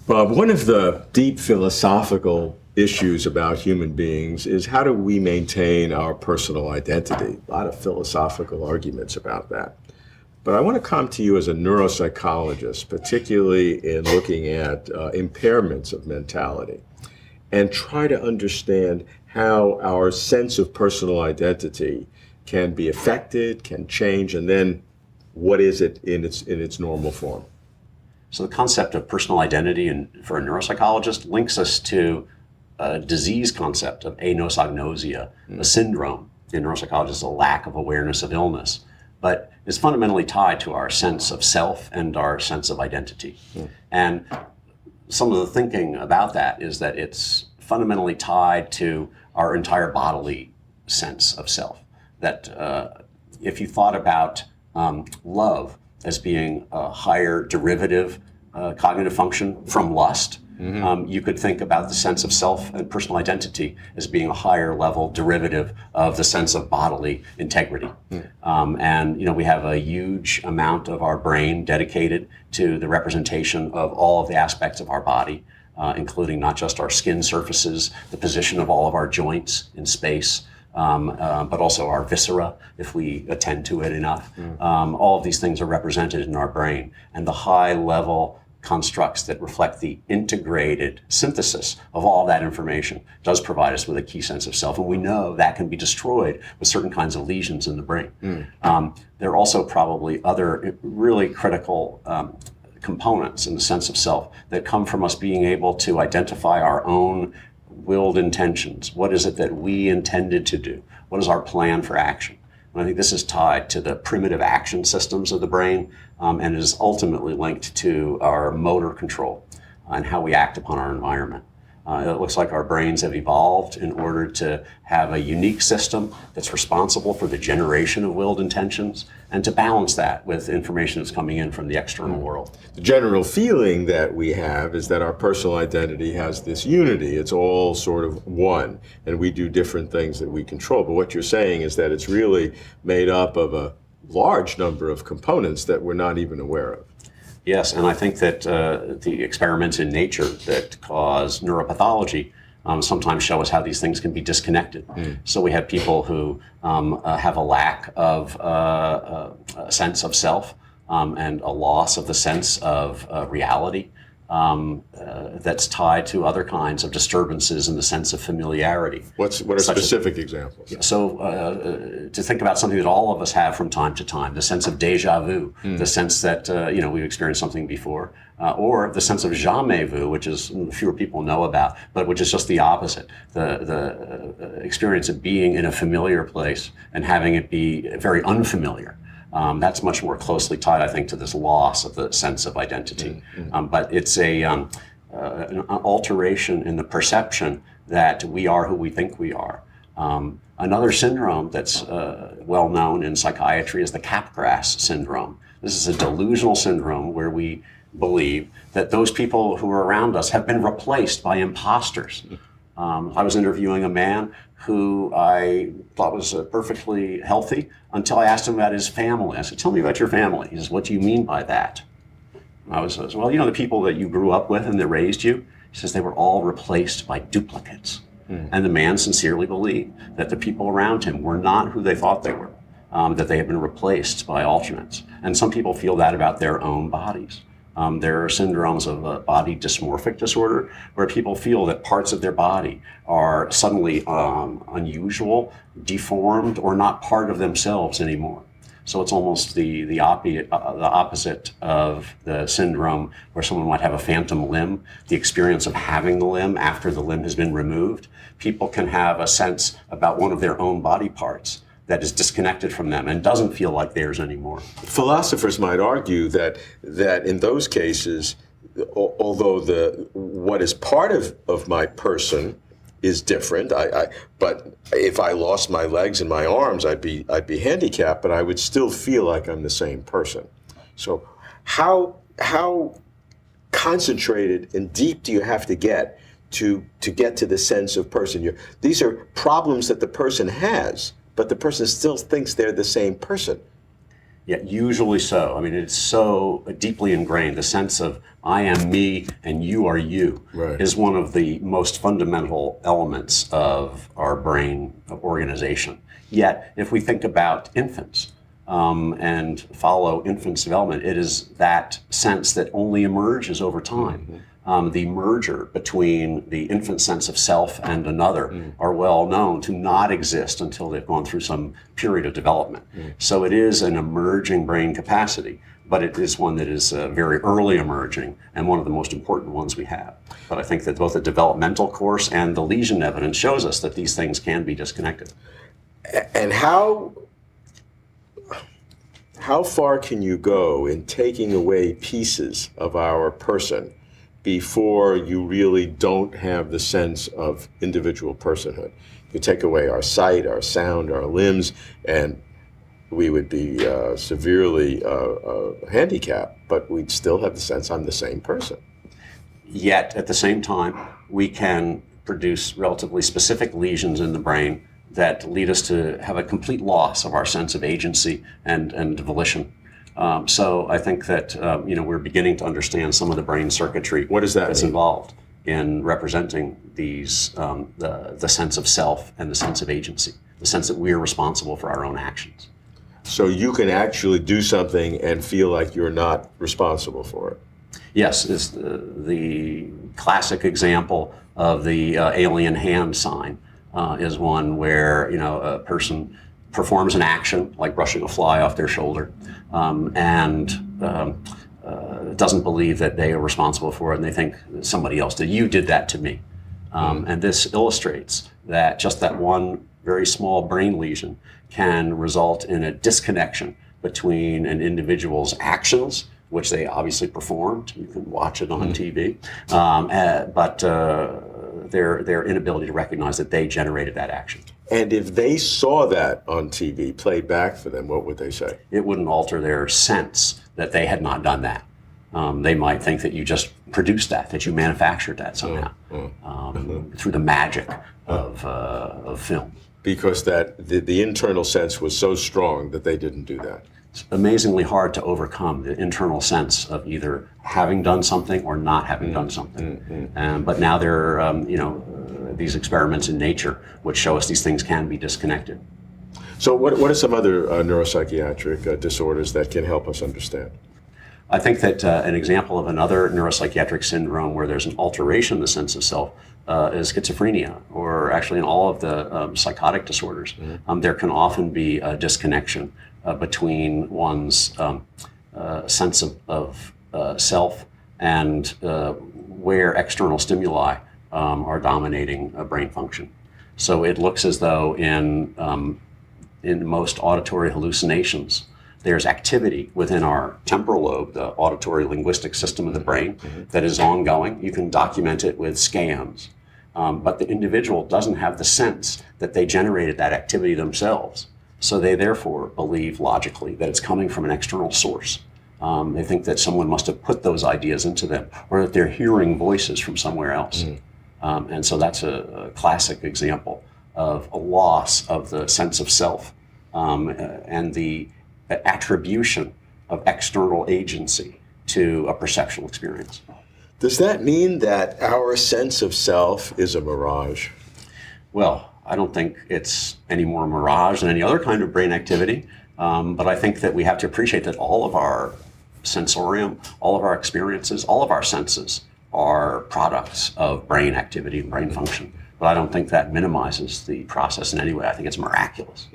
Bob, one of the deep philosophical issues about human beings is how do we maintain our personal identity? A lot of philosophical arguments about that. But I want to come to you as a neuropsychologist, particularly in looking at impairments of mentality, and try to understand how our sense of personal identity can be affected, can change, and then what is it in its normal form? So the concept of personal identity for a neuropsychologist links us to a disease concept of anosognosia, a syndrome. In neuropsychology, is a lack of awareness of illness, but it's fundamentally tied to our sense of self and our sense of identity. And some of the thinking about that is that it's fundamentally tied to our entire bodily sense of self. That if you thought about love as being a higher derivative cognitive function from lust, you could think about the sense of self and personal identity as being a higher level derivative of the sense of bodily integrity. And we have a huge amount of our brain dedicated to the representation of all of the aspects of our body, including not just our skin surfaces, the position of all of our joints in space, but also our viscera, if we attend to it enough. All of these things are represented in our brain, and the high-level constructs that reflect the integrated synthesis of all that information does provide us with a key sense of self, and we know that can be destroyed with certain kinds of lesions in the brain. There are also probably other really critical components in the sense of self that come from us being able to identify our own willed intentions. What is it that we intended to do? What is our plan for action? And I think this is tied to the primitive action systems of the brain, and it is ultimately linked to our motor control and how we act upon our environment. It looks like our brains have evolved in order to have a unique system that's responsible for the generation of willed intentions and to balance that with information that's coming in from the external world. The general feeling that we have is that our personal identity has this unity. It's all sort of one, and we do different things that we control. But what you're saying is that it's really made up of a large number of components that we're not even aware of. Yes, and I think that the experiments in nature that cause neuropathology sometimes show us how these things can be disconnected. So we have people who have a lack of a sense of self and a loss of the sense of reality that's tied to other kinds of disturbances in the sense of familiarity. What are specific examples? So to think about something that all of us have from time to time, the sense of déjà vu, the sense that we've experienced something before, or the sense of jamais vu, which is fewer people know about, but which is just the opposite, the experience of being in a familiar place and having it be very unfamiliar. That's much more closely tied, I think, to this loss of the sense of identity. But it's an alteration in the perception that we are who we think we are. Another syndrome that's well known in psychiatry is the Capgras syndrome. This is a delusional syndrome where we believe that those people who are around us have been replaced by imposters. I was interviewing a man who I thought was perfectly healthy until I asked him about his family. I said, "Tell me about your family." He says, "What do you mean by that?" And I was, well, the people that you grew up with and that raised you. He says, they were all replaced by duplicates. And the man sincerely believed that the people around him were not who they thought they were, that they had been replaced by alternates. And some people feel that about their own bodies. There are syndromes of body dysmorphic disorder where people feel that parts of their body are suddenly unusual, deformed, or not part of themselves anymore. So it's almost the opposite of the syndrome where someone might have a phantom limb, the experience of having the limb after the limb has been removed. People can have a sense about one of their own body parts that is disconnected from them and doesn't feel like theirs anymore. Philosophers might argue that in those cases, although what is part of my person is different, but if I lost my legs and my arms, I'd be handicapped, but I would still feel like I'm the same person. So how concentrated and deep do you have to get to get to the sense of person? These are problems that the person has, but the person still thinks they're the same person. Yeah, usually so. I mean, it's so deeply ingrained. The sense of I am me and you are you Right. is one of the most fundamental elements of our brain organization. Yet, if we think about infants and follow infants' development, it is that sense that only emerges over time. The merger between the infant sense of self and another are well known to not exist until they've gone through some period of development. So it is an emerging brain capacity, but it is one that is very early emerging and one of the most important ones we have. But I think that both the developmental course and the lesion evidence shows us that these things can be disconnected. And how far can you go in taking away pieces of our person before you really don't have the sense of individual personhood? You take away our sight, our sound, our limbs, and we would be severely handicapped, but we'd still have the sense I'm the same person. Yet, at the same time, we can produce relatively specific lesions in the brain that lead us to have a complete loss of our sense of agency and volition. So I think that we're beginning to understand some of the brain circuitry What does that that's mean? involved in representing these the sense of self and the sense of agency, the sense that we're responsible for our own actions. So you can actually do something and feel like you're not responsible for it. Yes, is the classic example of the alien hand sign is one where a person performs an action like brushing a fly off their shoulder and doesn't believe that they are responsible for it, and they think somebody else did. You did that to me. And this illustrates that just that one very small brain lesion can result in a disconnection between an individual's actions, which they obviously performed. You can watch it on TV, but their inability to recognize that they generated that action. And if they saw that on TV played back for them, what would they say? It wouldn't alter their sense that they had not done that. They might think that you just produced that you manufactured that somehow through the magic of film. Because the internal sense was so strong that they didn't do that. It's amazingly hard to overcome the internal sense of either having done something or not having done something. But now there are these experiments in nature which show us these things can be disconnected. So what are some other neuropsychiatric disorders that can help us understand? I think that an example of another neuropsychiatric syndrome where there's an alteration in the sense of self is schizophrenia, or actually in all of the psychotic disorders. There can often be a disconnection between one's sense of self and where external stimuli are dominating brain function. So it looks as though in most auditory hallucinations, there's activity within our temporal lobe, the auditory linguistic system of the brain, that is ongoing. You can document it with scans, but the individual doesn't have the sense that they generated that activity themselves. So they therefore believe logically that it's coming from an external source. They think that someone must have put those ideas into them, or that they're hearing voices from somewhere else. And so that's a classic example of a loss of the sense of self and the attribution of external agency to a perceptual experience. Does that mean that our sense of self is a mirage? Well, I don't think it's any more a mirage than any other kind of brain activity, but I think that we have to appreciate that all of our sensorium, all of our experiences, all of our senses are products of brain activity and brain function. But I don't think that minimizes the process in any way. I think it's miraculous.